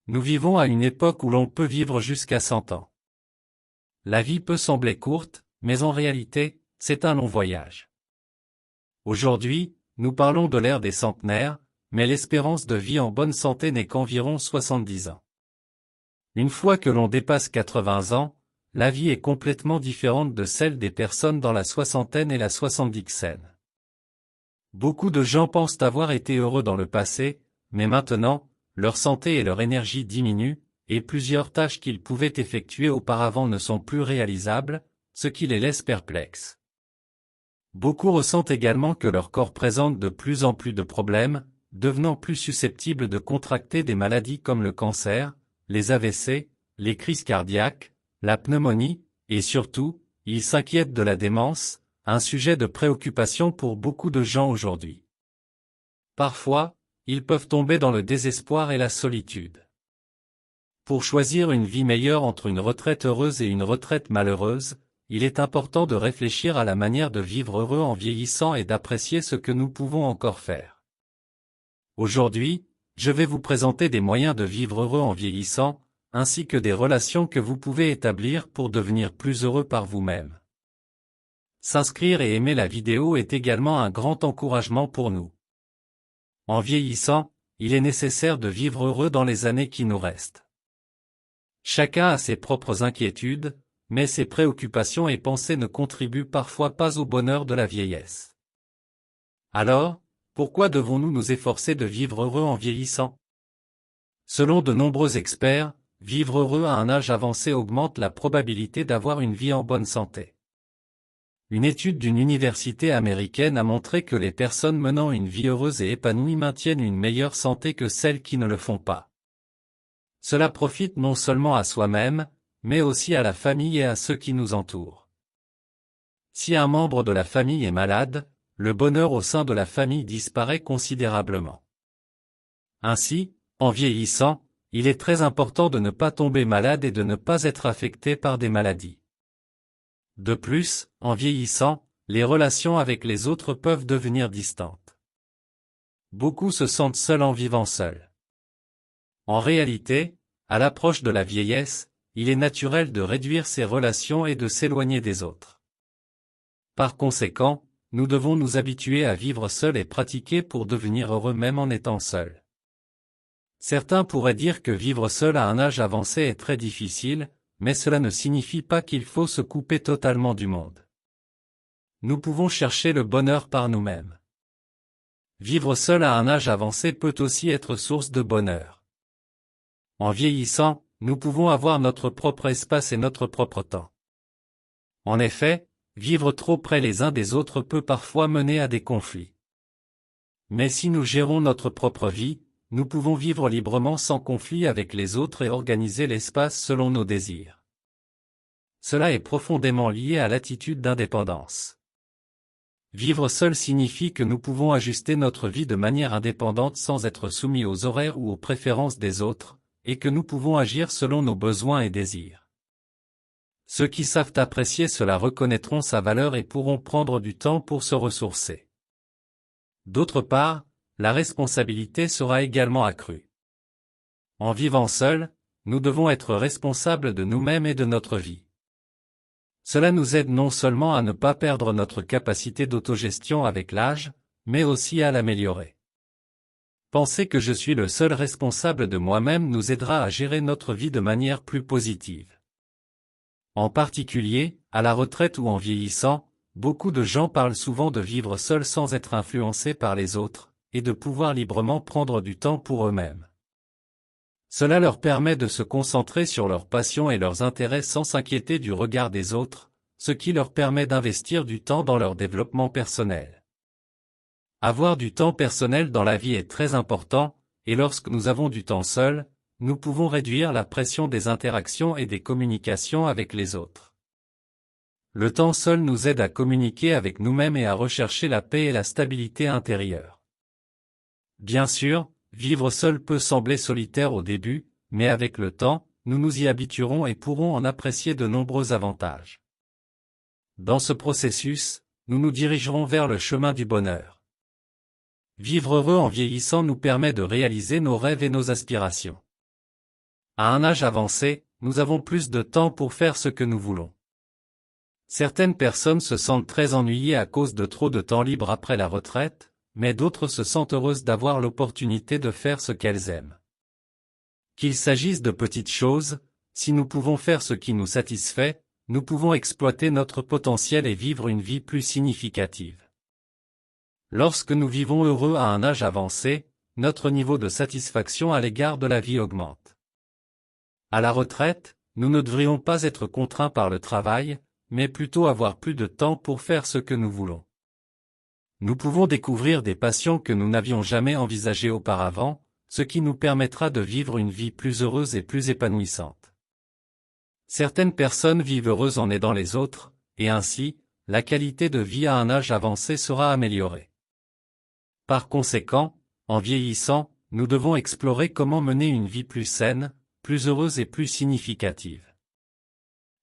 Nous vivons à une époque où l'on peut vivre jusqu'à 100 ans. La vie peut sembler courte, mais en réalité, c'est un long voyage. Aujourd'hui, nous parlons de l'ère des centenaires, mais l'espérance de vie en bonne santé n'est qu'environ 70 ans. Une fois que l'on dépasse 80 ans, la vie est complètement différente de celle des personnes dans la soixantaine et la soixante-dixaine. Beaucoup de gens pensent avoir été heureux dans le passé, mais maintenant, leur santé et leur énergie diminuent, et plusieurs tâches qu'ils pouvaient effectuer auparavant ne sont plus réalisables, ce qui les laisse perplexes. Beaucoup ressentent également que leur corps présente de plus en plus de problèmes, devenant plus susceptibles de contracter des maladies comme le cancer, les AVC, les crises cardiaques, la pneumonie, et surtout, ils s'inquiètent de la démence, un sujet de préoccupation pour beaucoup de gens aujourd'hui. Parfois, ils peuvent tomber dans le désespoir et la solitude. Pour choisir une vie meilleure entre une retraite heureuse et une retraite malheureuse, il est important de réfléchir à la manière de vivre heureux en vieillissant et d'apprécier ce que nous pouvons encore faire. Aujourd'hui, je vais vous présenter des moyens de vivre heureux en vieillissant, ainsi que des relations que vous pouvez établir pour devenir plus heureux par vous-même. S'inscrire et aimer la vidéo est également un grand encouragement pour nous. En vieillissant, il est nécessaire de vivre heureux dans les années qui nous restent. Chacun a ses propres inquiétudes, mais ses préoccupations et pensées ne contribuent parfois pas au bonheur de la vieillesse. Alors, pourquoi devons-nous nous efforcer de vivre heureux en vieillissant? Selon de nombreux experts, vivre heureux à un âge avancé augmente la probabilité d'avoir une vie en bonne santé. Une étude d'une université américaine a montré que les personnes menant une vie heureuse et épanouie maintiennent une meilleure santé que celles qui ne le font pas. Cela profite non seulement à soi-même, mais aussi à la famille et à ceux qui nous entourent. Si un membre de la famille est malade, le bonheur au sein de la famille disparaît considérablement. Ainsi, en vieillissant, il est très important de ne pas tomber malade et de ne pas être affecté par des maladies. De plus, en vieillissant, les relations avec les autres peuvent devenir distantes. Beaucoup se sentent seuls en vivant seuls. En réalité, à l'approche de la vieillesse, il est naturel de réduire ses relations et de s'éloigner des autres. Par conséquent, nous devons nous habituer à vivre seuls et pratiquer pour devenir heureux même en étant seuls. Certains pourraient dire que vivre seul à un âge avancé est très difficile, mais cela ne signifie pas qu'il faut se couper totalement du monde. Nous pouvons chercher le bonheur par nous-mêmes. Vivre seul à un âge avancé peut aussi être source de bonheur. En vieillissant, nous pouvons avoir notre propre espace et notre propre temps. En effet, vivre trop près les uns des autres peut parfois mener à des conflits. Mais si nous gérons notre propre vie, nous pouvons vivre librement sans conflit avec les autres et organiser l'espace selon nos désirs. Cela est profondément lié à l'attitude d'indépendance. Vivre seul signifie que nous pouvons ajuster notre vie de manière indépendante sans être soumis aux horaires ou aux préférences des autres, et que nous pouvons agir selon nos besoins et désirs. Ceux qui savent apprécier cela reconnaîtront sa valeur et pourront prendre du temps pour se ressourcer. D'autre part, la responsabilité sera également accrue. En vivant seul, nous devons être responsables de nous-mêmes et de notre vie. Cela nous aide non seulement à ne pas perdre notre capacité d'autogestion avec l'âge, mais aussi à l'améliorer. Penser que je suis le seul responsable de moi-même nous aidera à gérer notre vie de manière plus positive. En particulier, à la retraite ou en vieillissant, beaucoup de gens parlent souvent de vivre seul sans être influencés par les autres, et de pouvoir librement prendre du temps pour eux-mêmes. Cela leur permet de se concentrer sur leurs passions et leurs intérêts sans s'inquiéter du regard des autres, ce qui leur permet d'investir du temps dans leur développement personnel. Avoir du temps personnel dans la vie est très important, et lorsque nous avons du temps seul, nous pouvons réduire la pression des interactions et des communications avec les autres. Le temps seul nous aide à communiquer avec nous-mêmes et à rechercher la paix et la stabilité intérieure. Bien sûr, vivre seul peut sembler solitaire au début, mais avec le temps, nous nous y habituerons et pourrons en apprécier de nombreux avantages. Dans ce processus, nous nous dirigerons vers le chemin du bonheur. Vivre heureux en vieillissant nous permet de réaliser nos rêves et nos aspirations. À un âge avancé, nous avons plus de temps pour faire ce que nous voulons. Certaines personnes se sentent très ennuyées à cause de trop de temps libre après la retraite, mais d'autres se sentent heureuses d'avoir l'opportunité de faire ce qu'elles aiment. Qu'il s'agisse de petites choses, si nous pouvons faire ce qui nous satisfait, nous pouvons exploiter notre potentiel et vivre une vie plus significative. Lorsque nous vivons heureux à un âge avancé, notre niveau de satisfaction à l'égard de la vie augmente. À la retraite, nous ne devrions pas être contraints par le travail, mais plutôt avoir plus de temps pour faire ce que nous voulons. Nous pouvons découvrir des passions que nous n'avions jamais envisagées auparavant, ce qui nous permettra de vivre une vie plus heureuse et plus épanouissante. Certaines personnes vivent heureuses en aidant les autres, et ainsi, la qualité de vie à un âge avancé sera améliorée. Par conséquent, en vieillissant, nous devons explorer comment mener une vie plus saine, plus heureuse et plus significative.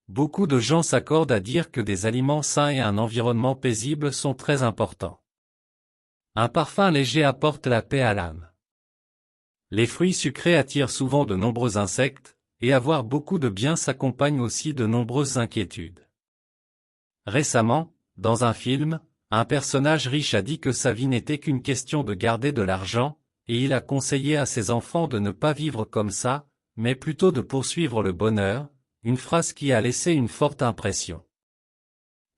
Beaucoup de gens s'accordent à dire que des aliments sains et un environnement paisible sont très importants. Un parfum léger apporte la paix à l'âme. Les fruits sucrés attirent souvent de nombreux insectes, et avoir beaucoup de biens s'accompagne aussi de nombreuses inquiétudes. Récemment, dans un film, un personnage riche a dit que sa vie n'était qu'une question de garder de l'argent, et il a conseillé à ses enfants de ne pas vivre comme ça, mais plutôt de poursuivre le bonheur, une phrase qui a laissé une forte impression.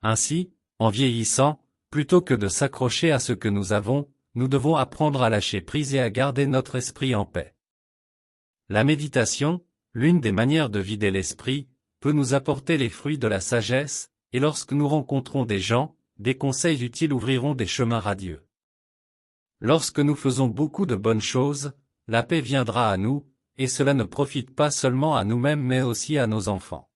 Ainsi, en vieillissant, plutôt que de s'accrocher à ce que nous avons, nous devons apprendre à lâcher prise et à garder notre esprit en paix. La méditation, l'une des manières de vider l'esprit, peut nous apporter les fruits de la sagesse, et lorsque nous rencontrons des gens, des conseils utiles ouvriront des chemins radieux. Lorsque nous faisons beaucoup de bonnes choses, la paix viendra à nous, et cela ne profite pas seulement à nous-mêmes mais aussi à nos enfants.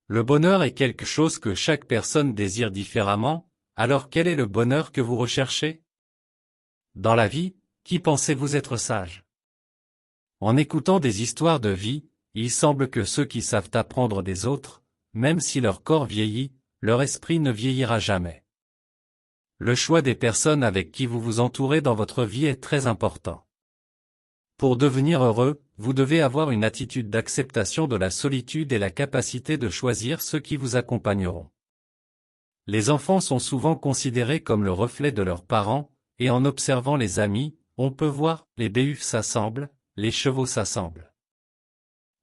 Le bonheur est quelque chose que chaque personne désire différemment, alors quel est le bonheur que vous recherchez? Dans la vie, qui pensez-vous être sage? En écoutant des histoires de vie, il semble que ceux qui savent apprendre des autres, même si leur corps vieillit, leur esprit ne vieillira jamais. Le choix des personnes avec qui vous vous entourez dans votre vie est très important. Pour devenir heureux, vous devez avoir une attitude d'acceptation de la solitude et la capacité de choisir ceux qui vous accompagneront. Les enfants sont souvent considérés comme le reflet de leurs parents, et en observant les amis, on peut voir, les béhufs s'assemblent, les chevaux s'assemblent.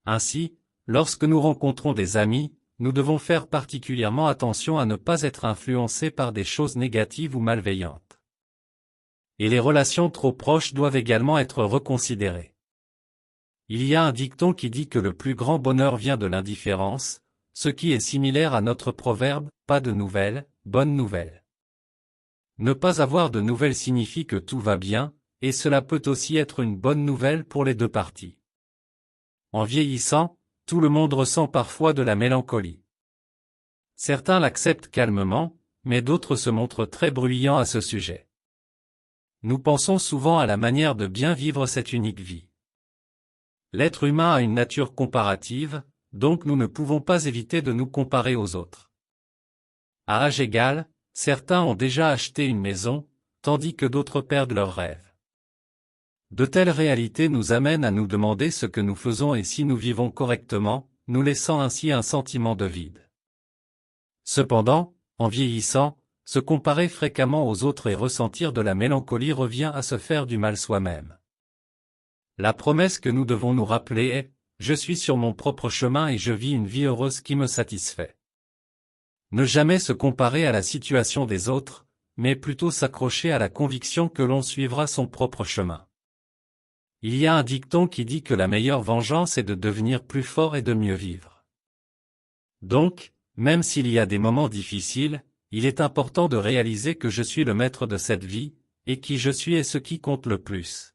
Ainsi, lorsque nous rencontrons des amis, nous devons faire particulièrement attention à ne pas être influencés par des choses négatives ou malveillantes. Et les relations trop proches doivent également être reconsidérées. Il y a un dicton qui dit que le plus grand bonheur vient de l'indifférence, ce qui est similaire à notre proverbe « pas de nouvelles, bonnes nouvelles ». Ne pas avoir de nouvelles signifie que tout va bien, et cela peut aussi être une bonne nouvelle pour les deux parties. En vieillissant, tout le monde ressent parfois de la mélancolie. Certains l'acceptent calmement, mais d'autres se montrent très bruyants à ce sujet. Nous pensons souvent à la manière de bien vivre cette unique vie. L'être humain a une nature comparative, donc nous ne pouvons pas éviter de nous comparer aux autres. À âge égal, certains ont déjà acheté une maison, tandis que d'autres perdent leurs rêves. De telles réalités nous amènent à nous demander ce que nous faisons et si nous vivons correctement, nous laissant ainsi un sentiment de vide. Cependant, en vieillissant, se comparer fréquemment aux autres et ressentir de la mélancolie revient à se faire du mal soi-même. La promesse que nous devons nous rappeler est « Je suis sur mon propre chemin et je vis une vie heureuse qui me satisfait ». Ne jamais se comparer à la situation des autres, mais plutôt s'accrocher à la conviction que l'on suivra son propre chemin. Il y a un dicton qui dit que la meilleure vengeance est de devenir plus fort et de mieux vivre. Donc, même s'il y a des moments difficiles, il est important de réaliser que je suis le maître de cette vie, et qui je suis est ce qui compte le plus.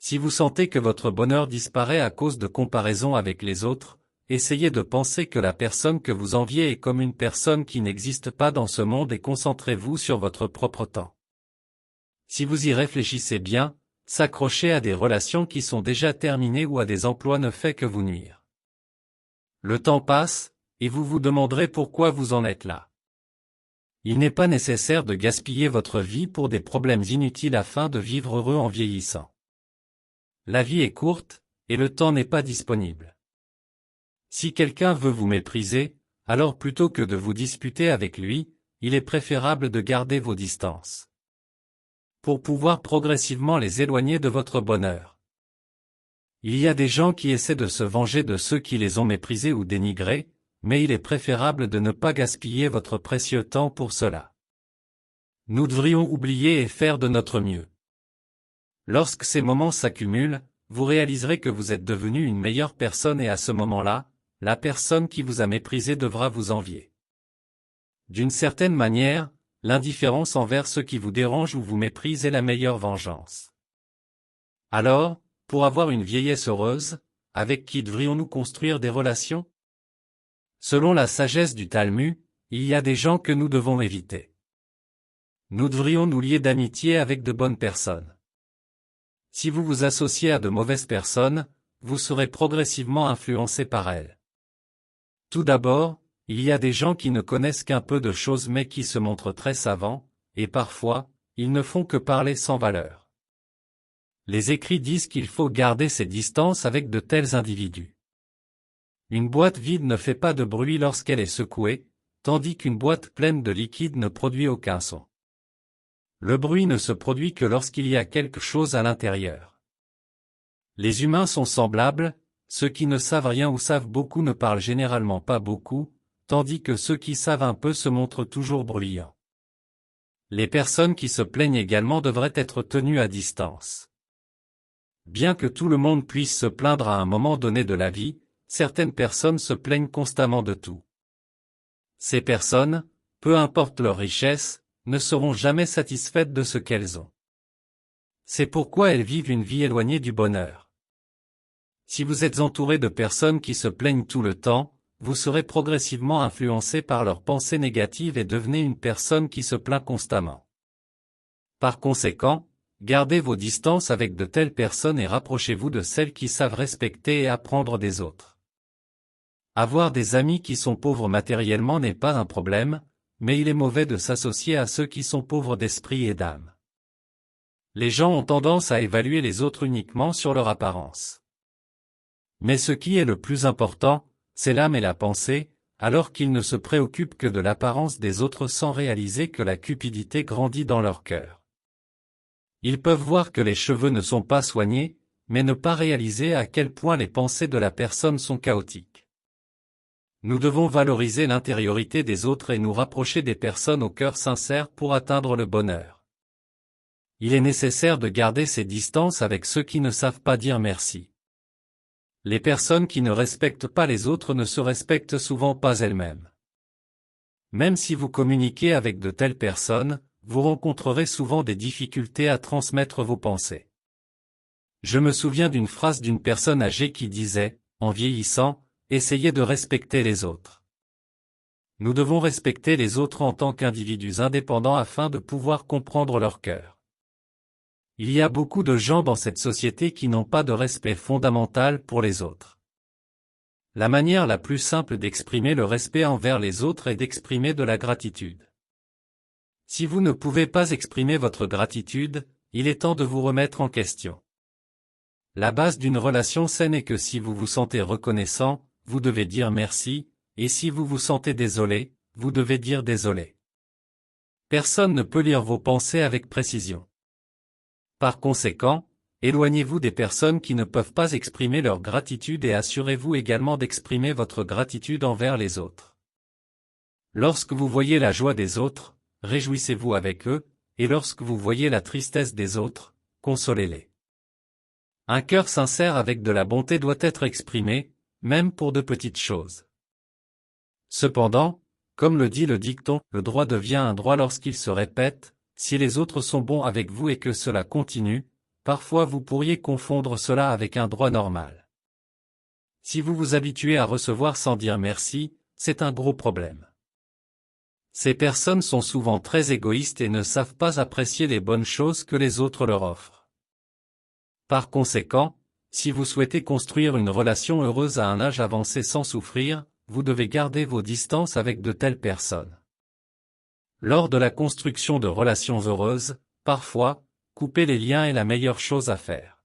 Si vous sentez que votre bonheur disparaît à cause de comparaison avec les autres, essayez de penser que la personne que vous enviez est comme une personne qui n'existe pas dans ce monde et concentrez-vous sur votre propre temps. Si vous y réfléchissez bien, s'accrocher à des relations qui sont déjà terminées ou à des emplois ne fait que vous nuire. Le temps passe, et vous vous demanderez pourquoi vous en êtes là. Il n'est pas nécessaire de gaspiller votre vie pour des problèmes inutiles afin de vivre heureux en vieillissant. La vie est courte, et le temps n'est pas disponible. Si quelqu'un veut vous mépriser, alors plutôt que de vous disputer avec lui, il est préférable de garder vos distances. Pour pouvoir progressivement les éloigner de votre bonheur. Il y a des gens qui essaient de se venger de ceux qui les ont méprisés ou dénigrés, mais il est préférable de ne pas gaspiller votre précieux temps pour cela. Nous devrions oublier et faire de notre mieux. Lorsque ces moments s'accumulent, vous réaliserez que vous êtes devenu une meilleure personne et à ce moment-là, la personne qui vous a méprisé devra vous envier. D'une certaine manière, l'indifférence envers ceux qui vous dérangent ou vous méprisent est la meilleure vengeance. Alors, pour avoir une vieillesse heureuse, avec qui devrions-nous construire des relations? Selon la sagesse du Talmud, il y a des gens que nous devons éviter. Nous devrions nous lier d'amitié avec de bonnes personnes. Si vous vous associez à de mauvaises personnes, vous serez progressivement influencé par elles. Tout d'abord, il y a des gens qui ne connaissent qu'un peu de choses mais qui se montrent très savants, et parfois, ils ne font que parler sans valeur. Les écrits disent qu'il faut garder ses distances avec de tels individus. Une boîte vide ne fait pas de bruit lorsqu'elle est secouée, tandis qu'une boîte pleine de liquide ne produit aucun son. Le bruit ne se produit que lorsqu'il y a quelque chose à l'intérieur. Les humains sont semblables, ceux qui ne savent rien ou savent beaucoup ne parlent généralement pas beaucoup, tandis que ceux qui savent un peu se montrent toujours bruyants. Les personnes qui se plaignent également devraient être tenues à distance. Bien que tout le monde puisse se plaindre à un moment donné de la vie, certaines personnes se plaignent constamment de tout. Ces personnes, peu importe leur richesse, ne seront jamais satisfaites de ce qu'elles ont. C'est pourquoi elles vivent une vie éloignée du bonheur. Si vous êtes entouré de personnes qui se plaignent tout le temps, vous serez progressivement influencé par leurs pensées négatives et devenez une personne qui se plaint constamment. Par conséquent, gardez vos distances avec de telles personnes et rapprochez-vous de celles qui savent respecter et apprendre des autres. Avoir des amis qui sont pauvres matériellement n'est pas un problème, mais il est mauvais de s'associer à ceux qui sont pauvres d'esprit et d'âme. Les gens ont tendance à évaluer les autres uniquement sur leur apparence. Mais ce qui est le plus important, c'est l'âme et la pensée, alors qu'ils ne se préoccupent que de l'apparence des autres sans réaliser que la cupidité grandit dans leur cœur. Ils peuvent voir que les cheveux ne sont pas soignés, mais ne pas réaliser à quel point les pensées de la personne sont chaotiques. Nous devons valoriser l'intériorité des autres et nous rapprocher des personnes au cœur sincère pour atteindre le bonheur. Il est nécessaire de garder ses distances avec ceux qui ne savent pas dire merci. Les personnes qui ne respectent pas les autres ne se respectent souvent pas elles-mêmes. Même si vous communiquez avec de telles personnes, vous rencontrerez souvent des difficultés à transmettre vos pensées. Je me souviens d'une phrase d'une personne âgée qui disait, en vieillissant, « Essayez de respecter les autres ». Nous devons respecter les autres en tant qu'individus indépendants afin de pouvoir comprendre leur cœur. Il y a beaucoup de gens dans cette société qui n'ont pas de respect fondamental pour les autres. La manière la plus simple d'exprimer le respect envers les autres est d'exprimer de la gratitude. Si vous ne pouvez pas exprimer votre gratitude, il est temps de vous remettre en question. La base d'une relation saine est que si vous vous sentez reconnaissant, vous devez dire merci, et si vous vous sentez désolé, vous devez dire désolé. Personne ne peut lire vos pensées avec précision. Par conséquent, éloignez-vous des personnes qui ne peuvent pas exprimer leur gratitude et assurez-vous également d'exprimer votre gratitude envers les autres. Lorsque vous voyez la joie des autres, réjouissez-vous avec eux, et lorsque vous voyez la tristesse des autres, consolez-les. Un cœur sincère avec de la bonté doit être exprimé, même pour de petites choses. Cependant, comme le dit le dicton, le droit devient un droit lorsqu'il se répète, si les autres sont bons avec vous et que cela continue, parfois vous pourriez confondre cela avec un droit normal. Si vous vous habituez à recevoir sans dire merci, c'est un gros problème. Ces personnes sont souvent très égoïstes et ne savent pas apprécier les bonnes choses que les autres leur offrent. Par conséquent, si vous souhaitez construire une relation heureuse à un âge avancé sans souffrir, vous devez garder vos distances avec de telles personnes. Lors de la construction de relations heureuses, parfois, couper les liens est la meilleure chose à faire.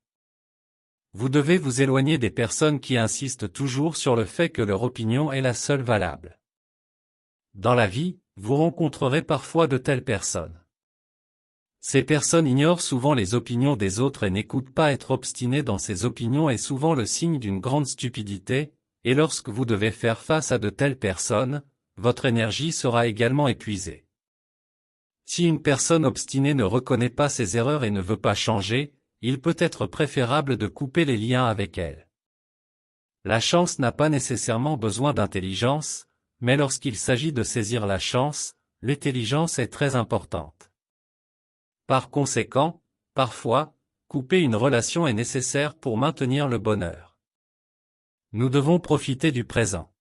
Vous devez vous éloigner des personnes qui insistent toujours sur le fait que leur opinion est la seule valable. Dans la vie, vous rencontrerez parfois de telles personnes. Ces personnes ignorent souvent les opinions des autres et n'écoutent pas. Être obstiné dans ses opinions est souvent le signe d'une grande stupidité, et lorsque vous devez faire face à de telles personnes, votre énergie sera également épuisée. Si une personne obstinée ne reconnaît pas ses erreurs et ne veut pas changer, il peut être préférable de couper les liens avec elle. La chance n'a pas nécessairement besoin d'intelligence, mais lorsqu'il s'agit de saisir la chance, l'intelligence est très importante. Par conséquent, parfois, couper une relation est nécessaire pour maintenir le bonheur. Nous devons profiter du présent.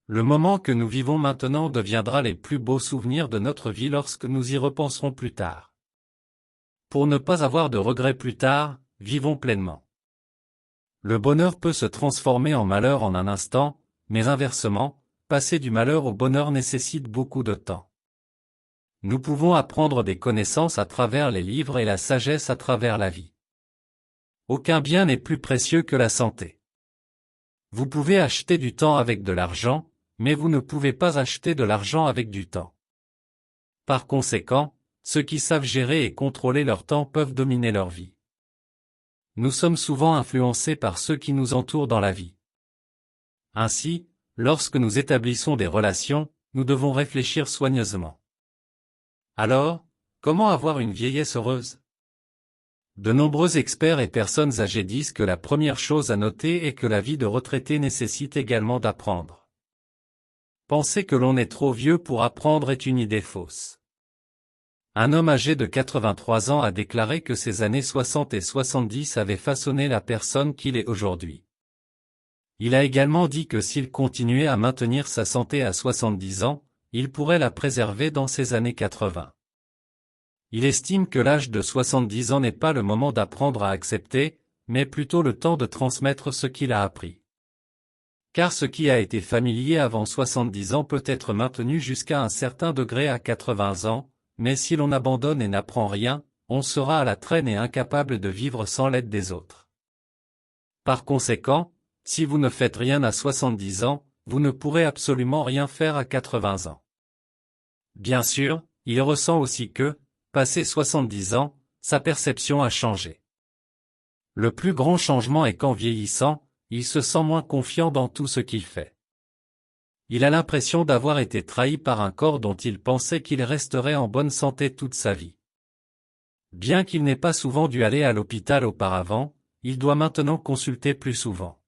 Le moment que nous vivons maintenant deviendra les plus beaux souvenirs de notre vie lorsque nous y repenserons plus tard. Pour ne pas avoir de regrets plus tard, vivons pleinement. Le bonheur peut se transformer en malheur en un instant, mais inversement, passer du malheur au bonheur nécessite beaucoup de temps. Nous pouvons apprendre des connaissances à travers les livres et la sagesse à travers la vie. Aucun bien n'est plus précieux que la santé. Vous pouvez acheter du temps avec de l'argent, mais vous ne pouvez pas acheter de l'argent avec du temps. Par conséquent, ceux qui savent gérer et contrôler leur temps peuvent dominer leur vie. Nous sommes souvent influencés par ceux qui nous entourent dans la vie. Ainsi, lorsque nous établissons des relations, nous devons réfléchir soigneusement. Alors, comment avoir une vieillesse heureuse? De nombreux experts et personnes âgées disent que la première chose à noter est que la vie de retraité nécessite également d'apprendre. Penser que l'on est trop vieux pour apprendre est une idée fausse. Un homme âgé de 83 ans a déclaré que ses années 60 et 70 avaient façonné la personne qu'il est aujourd'hui. Il a également dit que s'il continuait à maintenir sa santé à 70 ans, il pourrait la préserver dans ses années 80. Il estime que l'âge de 70 ans n'est pas le moment d'apprendre à accepter, mais plutôt le temps de transmettre ce qu'il a appris. Car ce qui a été familier avant 70 ans peut être maintenu jusqu'à un certain degré à 80 ans, mais si l'on abandonne et n'apprend rien, on sera à la traîne et incapable de vivre sans l'aide des autres. Par conséquent, si vous ne faites rien à 70 ans, vous ne pourrez absolument rien faire à 80 ans. Bien sûr, il ressent aussi que, passé 70 ans, sa perception a changé. Le plus grand changement est qu'en vieillissant, il se sent moins confiant dans tout ce qu'il fait. Il a l'impression d'avoir été trahi par un corps dont il pensait qu'il resterait en bonne santé toute sa vie. Bien qu'il n'ait pas souvent dû aller à l'hôpital auparavant, il doit maintenant consulter plus souvent.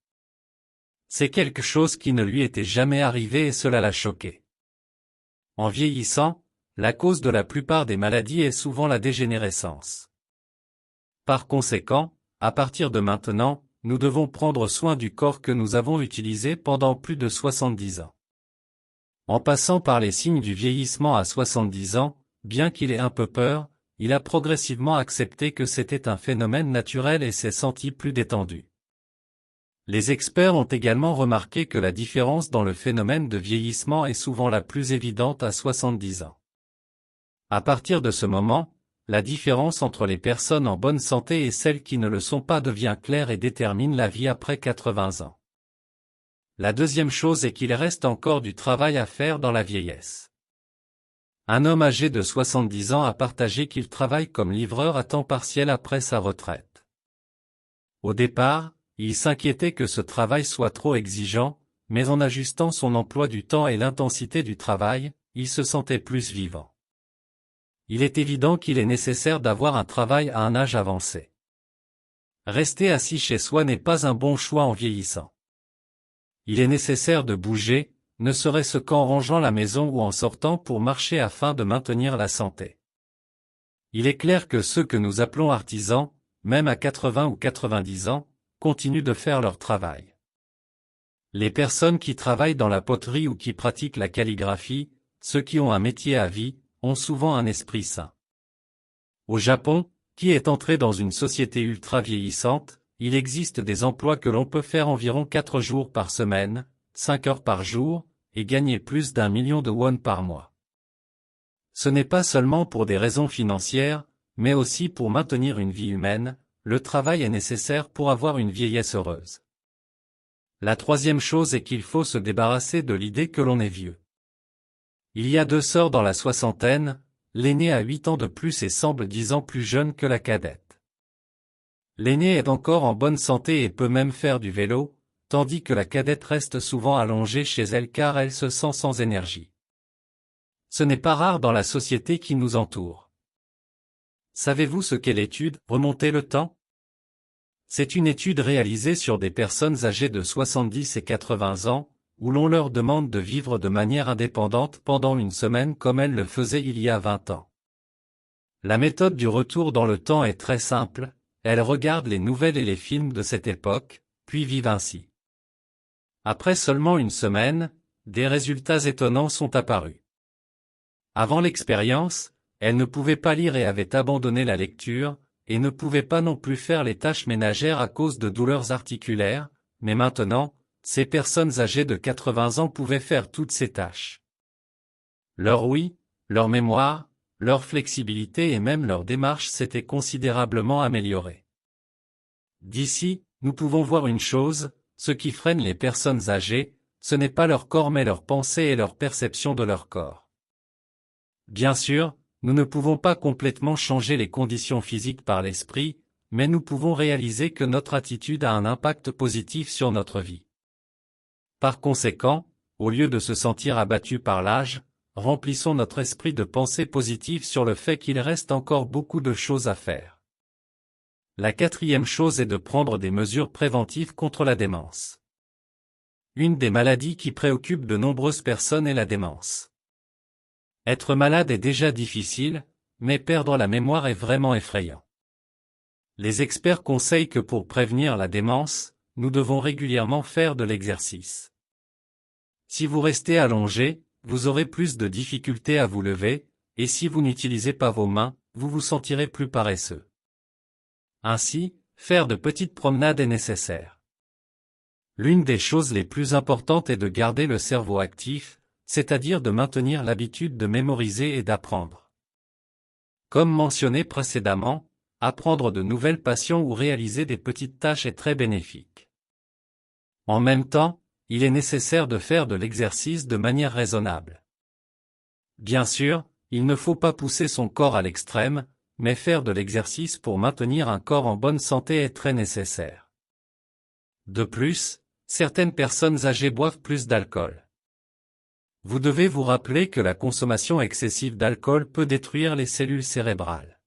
C'est quelque chose qui ne lui était jamais arrivé et cela l'a choqué. En vieillissant, la cause de la plupart des maladies est souvent la dégénérescence. Par conséquent, à partir de maintenant, nous devons prendre soin du corps que nous avons utilisé pendant plus de 70 ans. En passant par les signes du vieillissement à 70 ans, bien qu'il ait un peu peur, il a progressivement accepté que c'était un phénomène naturel et s'est senti plus détendu. Les experts ont également remarqué que la différence dans le phénomène de vieillissement est souvent la plus évidente à 70 ans. À partir de ce moment, la différence entre les personnes en bonne santé et celles qui ne le sont pas devient claire et détermine la vie après 80 ans. La deuxième chose est qu'il reste encore du travail à faire dans la vieillesse. Un homme âgé de 70 ans a partagé qu'il travaille comme livreur à temps partiel après sa retraite. Au départ, il s'inquiétait que ce travail soit trop exigeant, mais en ajustant son emploi du temps et l'intensité du travail, il se sentait plus vivant. Il est évident qu'il est nécessaire d'avoir un travail à un âge avancé. Rester assis chez soi n'est pas un bon choix en vieillissant. Il est nécessaire de bouger, ne serait-ce qu'en rangeant la maison ou en sortant pour marcher afin de maintenir la santé. Il est clair que ceux que nous appelons artisans, même à 80 ou 90 ans, continuent de faire leur travail. Les personnes qui travaillent dans la poterie ou qui pratiquent la calligraphie, ceux qui ont un métier à vie, ont souvent un esprit sain. Au Japon, qui est entré dans une société ultra vieillissante, il existe des emplois que l'on peut faire environ 4 jours par semaine, 5 heures par jour, et gagner plus d'1 million de won par mois. Ce n'est pas seulement pour des raisons financières, mais aussi pour maintenir une vie humaine, le travail est nécessaire pour avoir une vieillesse heureuse. La troisième chose est qu'il faut se débarrasser de l'idée que l'on est vieux. Il y a deux sœurs dans la soixantaine, l'aînée a 8 ans de plus et semble 10 ans plus jeune que la cadette. L'aînée est encore en bonne santé et peut même faire du vélo, tandis que la cadette reste souvent allongée chez elle car elle se sent sans énergie. Ce n'est pas rare dans la société qui nous entoure. Savez-vous ce qu'est l'étude « Remonter le temps » ? C'est une étude réalisée sur des personnes âgées de 70 et 80 ans, où l'on leur demande de vivre de manière indépendante pendant une semaine comme elles le faisaient il y a 20 ans. La méthode du retour dans le temps est très simple, elles regardent les nouvelles et les films de cette époque, puis vivent ainsi. Après seulement une semaine, des résultats étonnants sont apparus. Avant l'expérience, elles ne pouvaient pas lire et avaient abandonné la lecture, et ne pouvaient pas non plus faire les tâches ménagères à cause de douleurs articulaires, mais maintenant, ces personnes âgées de 80 ans pouvaient faire toutes ces tâches. Leur ouïe, leur mémoire, leur flexibilité et même leur démarche s'étaient considérablement améliorées. D'ici, nous pouvons voir une chose, ce qui freine les personnes âgées, ce n'est pas leur corps mais leurs pensées et leur perception de leur corps. Bien sûr, nous ne pouvons pas complètement changer les conditions physiques par l'esprit, mais nous pouvons réaliser que notre attitude a un impact positif sur notre vie. Par conséquent, au lieu de se sentir abattu par l'âge, remplissons notre esprit de pensées positives sur le fait qu'il reste encore beaucoup de choses à faire. La quatrième chose est de prendre des mesures préventives contre la démence. Une des maladies qui préoccupent de nombreuses personnes est la démence. Être malade est déjà difficile, mais perdre la mémoire est vraiment effrayant. Les experts conseillent que pour prévenir la démence, nous devons régulièrement faire de l'exercice. Si vous restez allongé, vous aurez plus de difficultés à vous lever, et si vous n'utilisez pas vos mains, vous vous sentirez plus paresseux. Ainsi, faire de petites promenades est nécessaire. L'une des choses les plus importantes est de garder le cerveau actif, c'est-à-dire de maintenir l'habitude de mémoriser et d'apprendre. Comme mentionné précédemment, apprendre de nouvelles passions ou réaliser des petites tâches est très bénéfique. En même temps, il est nécessaire de faire de l'exercice de manière raisonnable. Bien sûr, il ne faut pas pousser son corps à l'extrême, mais faire de l'exercice pour maintenir un corps en bonne santé est très nécessaire. De plus, certaines personnes âgées boivent plus d'alcool. Vous devez vous rappeler que la consommation excessive d'alcool peut détruire les cellules cérébrales.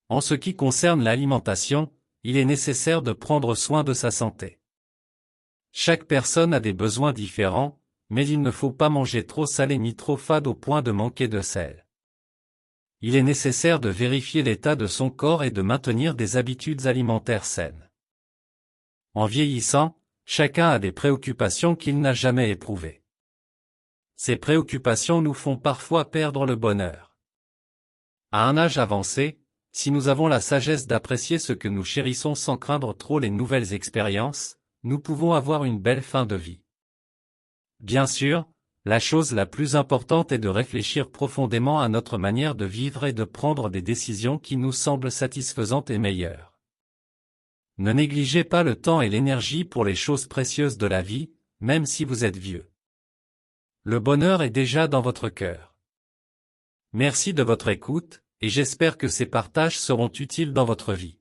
En ce qui concerne l'alimentation, il est nécessaire de prendre soin de sa santé. Chaque personne a des besoins différents, mais il ne faut pas manger trop salé ni trop fade au point de manquer de sel. Il est nécessaire de vérifier l'état de son corps et de maintenir des habitudes alimentaires saines. En vieillissant, chacun a des préoccupations qu'il n'a jamais éprouvées. Ces préoccupations nous font parfois perdre le bonheur. À un âge avancé, si nous avons la sagesse d'apprécier ce que nous chérissons sans craindre trop les nouvelles expériences, nous pouvons avoir une belle fin de vie. Bien sûr, la chose la plus importante est de réfléchir profondément à notre manière de vivre et de prendre des décisions qui nous semblent satisfaisantes et meilleures. Ne négligez pas le temps et l'énergie pour les choses précieuses de la vie, même si vous êtes vieux. Le bonheur est déjà dans votre cœur. Merci de votre écoute, et j'espère que ces partages seront utiles dans votre vie.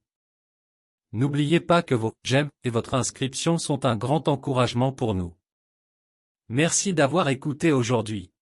N'oubliez pas que vos j'aime et votre inscription sont un grand encouragement pour nous. Merci d'avoir écouté aujourd'hui.